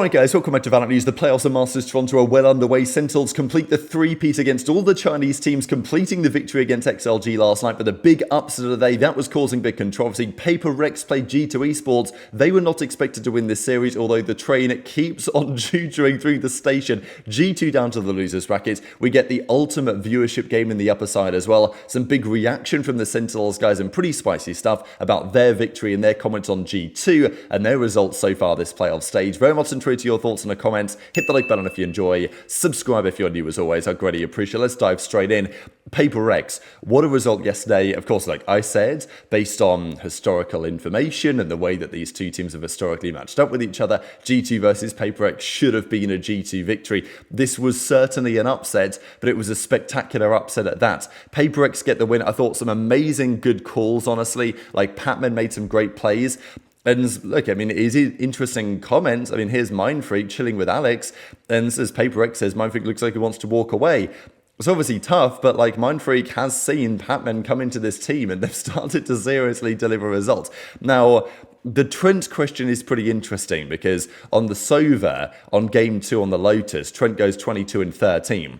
Alright guys, welcome back to VALORANT News. The playoffs of Masters Toronto are well underway. Sentinels complete the three-peat against all the Chinese teams, completing the victory against XLG last night. But the big upset of the day, that was causing big controversy. Paper Rex played G2 Esports. They were not expected to win this series, although the train keeps on choo-chooing through the station. G2 down to the losers bracket. We get the ultimate viewership game in the upper side as well. Some big reaction from the Sentinels guys and pretty spicy stuff about their victory and their comments on G2 and their results so far this playoff stage. Very much to your thoughts in the comments. Hit the like button if you enjoy. Subscribe if you're new as always. I'd greatly appreciate it. Let's dive straight in. Paper Rex. What a result yesterday. Of course, like I said, based on historical information and the way that these two teams have historically matched up with each other, G2 versus Paper Rex should have been a G2 victory. This was certainly an upset, but it was a spectacular upset at that. Paper Rex get the win. I thought some amazing good calls, honestly. Like Patman made some great plays. And look, I mean, it is interesting comments. I mean, here's Mindfreak chilling with Alex, and says Paper X says Mindfreak looks like he wants to walk away. It's obviously tough, but like Mindfreak has seen Patman come into this team, and they've started to seriously deliver results. Now, the Trent question is pretty interesting because on the Sova, on game 2 on the Lotus, Trent goes 22 and 13.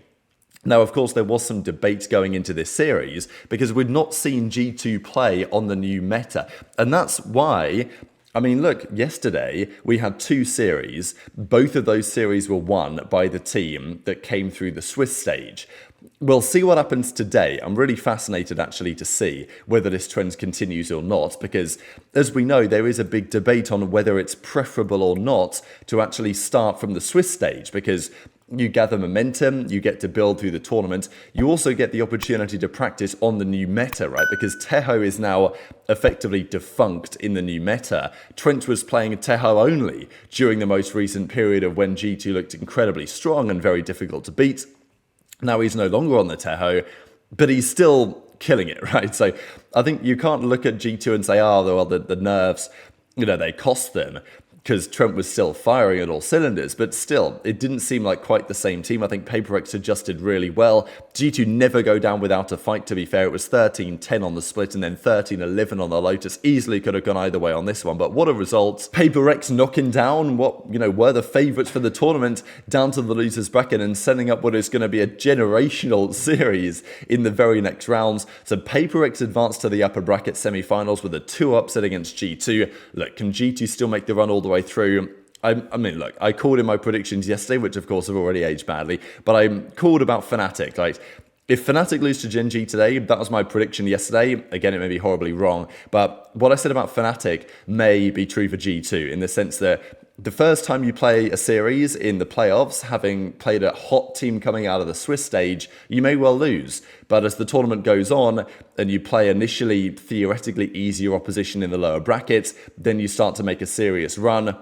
Now, of course, there was some debate going into this series because we'd not seen G2 play on the new meta. And that's why, I mean, look, yesterday we had 2 series. Both of those series were won by the team that came through the Swiss stage. We'll see what happens today. I'm really fascinated actually to see whether this trend continues or not, because as we know, there is a big debate on whether it's preferable or not to actually start from the Swiss stage, because you gather momentum, you get to build through the tournament. You also get the opportunity to practice on the new meta, right? Because Teho is now effectively defunct in the new meta. Trent was playing Teho only during the most recent period of when G2 looked incredibly strong and very difficult to beat. Now he's no longer on the Teho, but he's still killing it, right? So I think you can't look at G2 and say, oh, well, the nerfs, you know, they cost them, because Trent was still firing at all cylinders, but still, it didn't seem like quite the same team. I think Paper X adjusted really well. G2 never go down without a fight, to be fair. It was 13-10 on the split and then 13-11 on the Lotus. Easily could have gone either way on this one, but what a result. Paper X knocking down what, you know, were the favourites for the tournament down to the losers bracket and setting up what is going to be a generational series in the very next rounds. So Paper X advanced to the upper bracket semi-finals with a 2 upset against G2. Look, can G2 still make the run all the way through? I mean, look, I called in my predictions yesterday, which of course have already aged badly, but I called about Fnatic. Like, if Fnatic lose to Gen.G today, that was my prediction yesterday. Again, it may be horribly wrong, but what I said about Fnatic may be true for G2 in the sense that the first time you play a series in the playoffs, having played a hot team coming out of the Swiss stage, you may well lose. But as the tournament goes on and you play initially theoretically easier opposition in the lower brackets, then you start to make a serious run,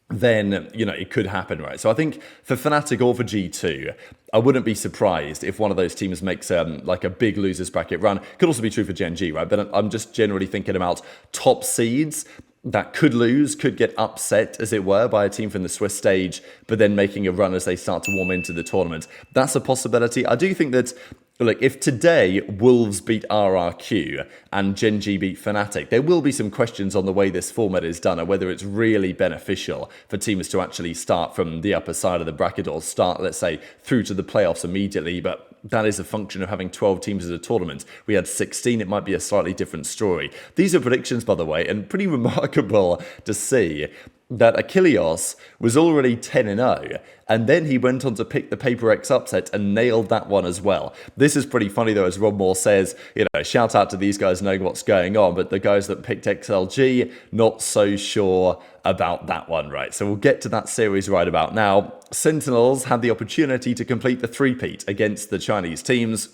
then, you know, it could happen, right? So I think for Fnatic or for G2, I wouldn't be surprised if one of those teams makes like a big losers bracket run. Could also be true for Gen.G, right? But I'm just generally thinking about top seeds that could lose, could get upset, as it were, by a team from the Swiss stage, but then making a run as they start to warm into the tournament. That's a possibility. I do think that, look, if today Wolves beat RRQ and Gen.G beat Fnatic, there will be some questions on the way this format is done and whether it's really beneficial for teams to actually start from the upper side of the bracket or start, let's say, through to the playoffs immediately. But that is a function of having 12 teams as a tournament. We had 16, it might be a slightly different story. These are predictions, by the way, and pretty remarkable to see that Achilles was already 10-0, and then he went on to pick the Paper X upset and nailed that one as well. This is pretty funny though, as Rob Moore says, you know, shout out to these guys knowing what's going on, but the guys that picked XLG, not so sure about that one, right? So we'll get to that series right about now. Sentinels had the opportunity to complete the three-peat against the Chinese teams.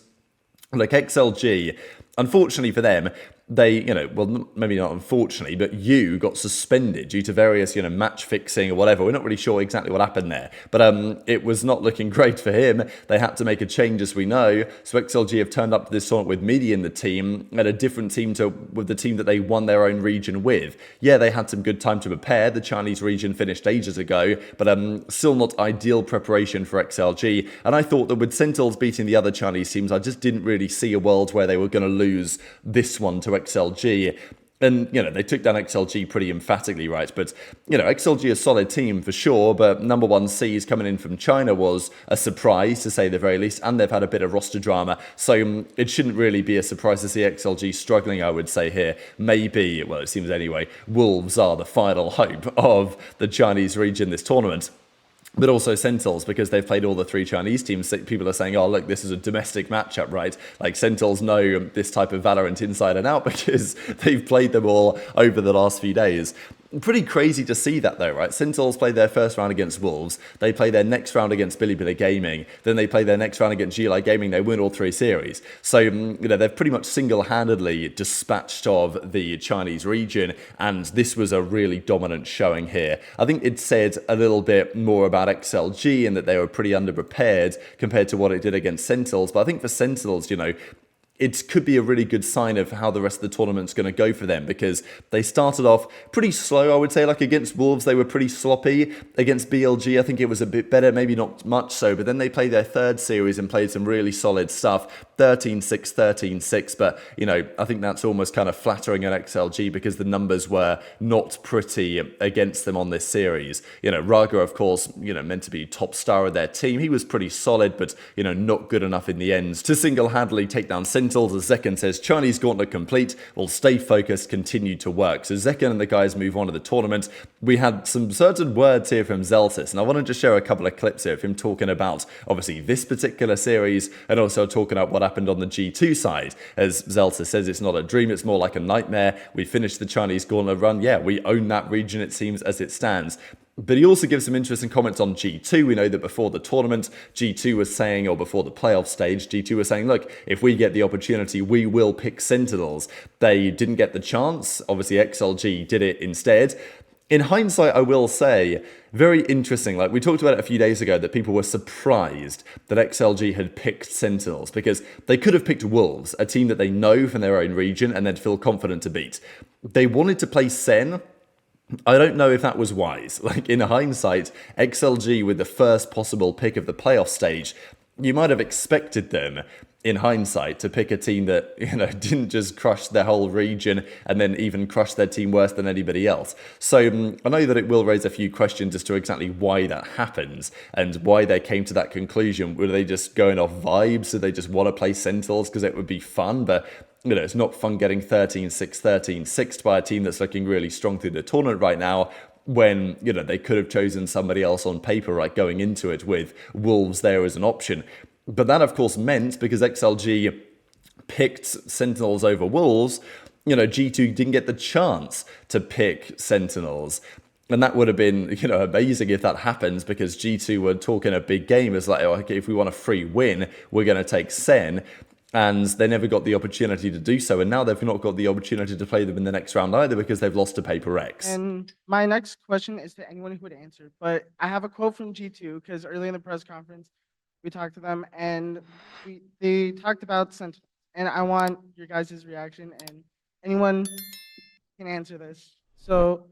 Like XLG, unfortunately for them, they, you know, well, maybe not unfortunately, but you got suspended due to various, you know, match fixing or whatever. We're not really sure exactly what happened there, but it was not looking great for him. They had to make a change, as we know. So XLG have turned up to this tournament with Midi in the team and a different team with the team that they won their own region with. Yeah, they had some good time to prepare. The Chinese region finished ages ago, but still not ideal preparation for XLG. And I thought that with Sentinels beating the other Chinese teams, I just didn't really see a world where they were going to lose this one to XLG. And, they took down XLG pretty emphatically, right? But, XLG a solid team for sure, but number one seeds coming in from China was a surprise, to say the very least, and they've had a bit of roster drama. So it shouldn't really be a surprise to see XLG struggling, I would say here. Maybe, well, it seems anyway, Wolves are the final hope of the Chinese region this tournament. But also Sentinels, because they've played all the three Chinese teams. People are saying, oh, look, this is a domestic matchup, right? Like, Sentinels know this type of Valorant inside and out because they've played them all over the last few days. Pretty crazy to see that, though, right? Sentinels play their first round against Wolves. They play their next round against Bilibili Gaming. Then they play their next round against GLI Gaming. They win all three series. So, they've pretty much single-handedly dispatched of the Chinese region, and this was a really dominant showing here. I think it said a little bit more about XLG and that they were pretty underprepared compared to what it did against Sentinels. But I think for Sentinels, it could be a really good sign of how the rest of the tournament's going to go for them, because they started off pretty slow, I would say. Like, against Wolves, they were pretty sloppy. Against BLG, I think it was a bit better, maybe not much so, but then they played their third series and played some really solid stuff. 13-6, 13-6, but, I think that's almost kind of flattering at XLG because the numbers were not pretty against them on this series. Raga, of course, meant to be top star of their team. He was pretty solid, but, not good enough in the end to single-handedly take down Sentinels. As Zekken says, Chinese gauntlet complete, will stay focused, continue to work. So Zekken and the guys move on to the tournament. We had some certain words here from Zeltis, and I wanted to share a couple of clips here of him talking about, obviously, this particular series, and also talking about what happened on the G2 side. As Zeltis says, it's not a dream, it's more like a nightmare. We finished the Chinese gauntlet run. Yeah, we own that region, it seems, as it stands. But he also gives some interesting comments on G2. We know that before the tournament, G2 was saying, or before the playoff stage, G2 was saying, look, if we get the opportunity, we will pick Sentinels. They didn't get the chance. Obviously, XLG did it instead. In hindsight, I will say, very interesting. Like, we talked about it a few days ago, that people were surprised that XLG had picked Sentinels, because they could have picked Wolves, a team that they know from their own region and they'd feel confident to beat. They wanted to play Sen. I don't know if that was wise. Like, in hindsight, XLG with the first possible pick of the playoff stage, you might have expected them, in hindsight, to pick a team that, didn't just crush their whole region and then even crush their team worse than anybody else. So I know that it will raise a few questions as to exactly why that happens and why they came to that conclusion. Were they just going off vibes? Did they just want to play Sentinels because it would be fun? But it's not fun getting 13-6, 13-6 by a team that's looking really strong through the tournament right now, when, they could have chosen somebody else on paper, right, going into it with Wolves there as an option. But that, of course, meant, because XLG picked Sentinels over Wolves, G2 didn't get the chance to pick Sentinels. And that would have been, amazing if that happens, because G2 were talking a big game. It's like, okay, if we want a free win, we're going to take Sen. And they never got the opportunity to do so. And now they've not got the opportunity to play them in the next round either, because they've lost to Paper X. And my next question is to anyone who would answer. But I have a quote from G2, because early in the press conference, we talked to them, and they talked about Sentinels. And I want your guys' reaction, and anyone can answer this. So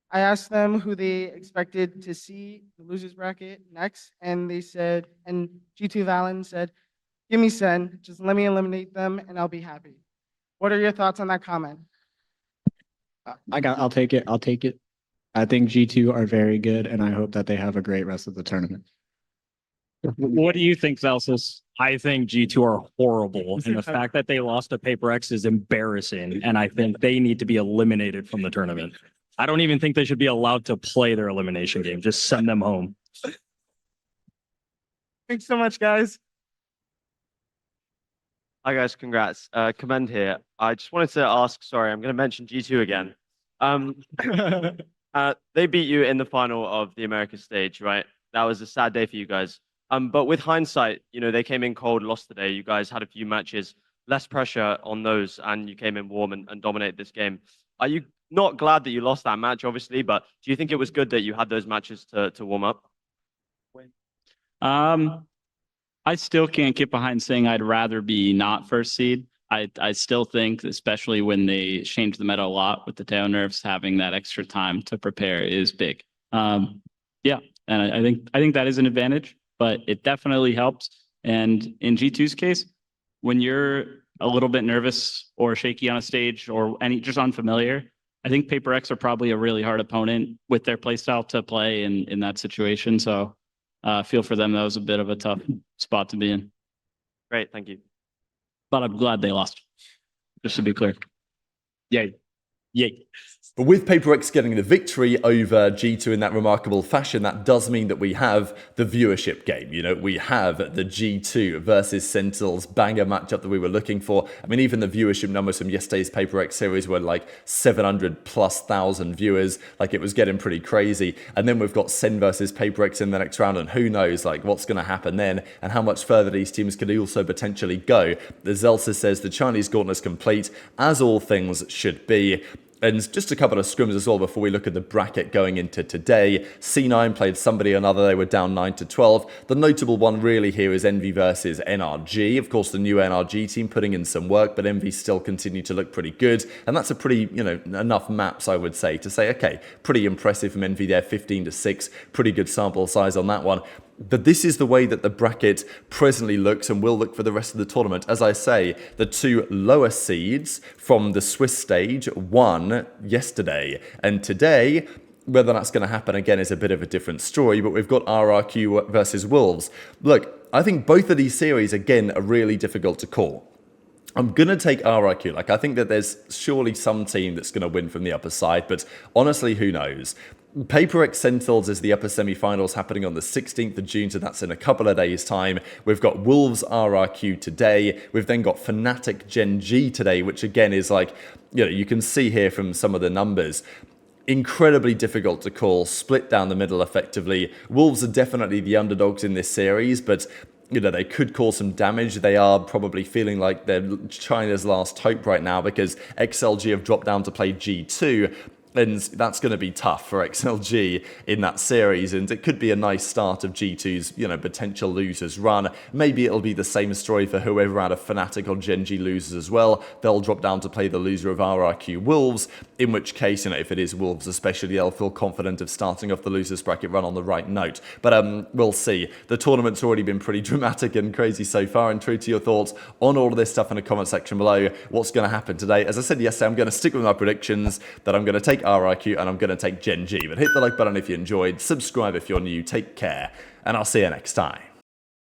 I asked them who they expected to see the losers bracket next, and they said, and G2 Valen said, give me Sen, just let me eliminate them, and I'll be happy. What are your thoughts on that comment? I'll take it. I'll take it. I think G2 are very good, and I hope that they have a great rest of the tournament. What do you think, Celsius? I think G2 are horrible, and the fact that they lost to Paper X is embarrassing, and I think they need to be eliminated from the tournament. I don't even think they should be allowed to play their elimination game. Just send them home. Thanks so much, guys. Hi guys, congrats. Commend here. I just wanted to ask, sorry, I'm going to mention G2 again. They beat you in the final of the America stage, right? That was a sad day for you guys. But with hindsight, they came in cold, lost today. You guys had a few matches, less pressure on those, and you came in warm and dominated this game. Are you not glad that you lost that match, obviously, but do you think it was good that you had those matches to warm up? I still can't get behind saying I'd rather be not first seed. I still think, especially when they change the meta a lot with the tail nerfs, having that extra time to prepare is big. Yeah, and I think that is an advantage, but it definitely helps. And in G2's case, when you're a little bit nervous or shaky on a stage or just unfamiliar, I think Paper X are probably a really hard opponent with their playstyle to play in that situation. So feel for them. That was a bit of a tough spot to be in. Great, thank you. But I'm glad they lost, just to be clear. Yay. Yay. But with PaperX getting the victory over G2 in that remarkable fashion, that does mean that we have the viewership game. You know, we have the G2 versus Sentinels banger matchup that we were looking for. I mean, even the viewership numbers from yesterday's PaperX series were like 700,000+ viewers. Like, it was getting pretty crazy. And then we've got Sen versus PaperX in the next round, and who knows, like, what's going to happen then and how much further these teams could also potentially go. The Zelsa says the Chinese gauntlet is complete, as all things should be. And just a couple of scrims as well before we look at the bracket going into today. C9 played somebody or another. They were down 9-12. The notable one really here is Envy versus NRG. Of course, the new NRG team putting in some work, but Envy still continue to look pretty good. And that's a pretty, enough maps, I would say, to say, okay, pretty impressive from Envy there, 15-6. Pretty good sample size on that one. But this is the way that the bracket presently looks and will look for the rest of the tournament. As I say, the two lower seeds from the Swiss stage won yesterday. And today, whether that's going to happen again is a bit of a different story, but we've got RRQ versus Wolves. Look, I think both of these series, again, are really difficult to call. I'm going to take RRQ. Like, I think that there's surely some team that's going to win from the upper side, but honestly, who knows? PaperX Sentinels is the upper semi-finals happening on the 16th of June, so that's in a couple of days' time. We've got Wolves RRQ today. We've then got Fnatic Gen.G today, which again is like, you can see here from some of the numbers. Incredibly difficult to call, split down the middle effectively. Wolves are definitely the underdogs in this series, but they could cause some damage. They are probably feeling like they're China's last hope right now because XLG have dropped down to play G2. And that's going to be tough for XLG in that series, and it could be a nice start of G2's, potential losers run. Maybe it'll be the same story for whoever out of Fnatic or Gen.G loses as well. They'll drop down to play the loser of RRQ Wolves, in which case, if it is Wolves especially, they'll feel confident of starting off the losers bracket run on the right note. But we'll see. The tournament's already been pretty dramatic and crazy so far, and true to your thoughts on all of this stuff in the comment section below. What's going to happen today? As I said yesterday, I'm going to stick with my predictions that I'm going to take RRQ and I'm going to take Gen.G. But hit the like button if you enjoyed, subscribe if you're new, take care, and I'll see you next time.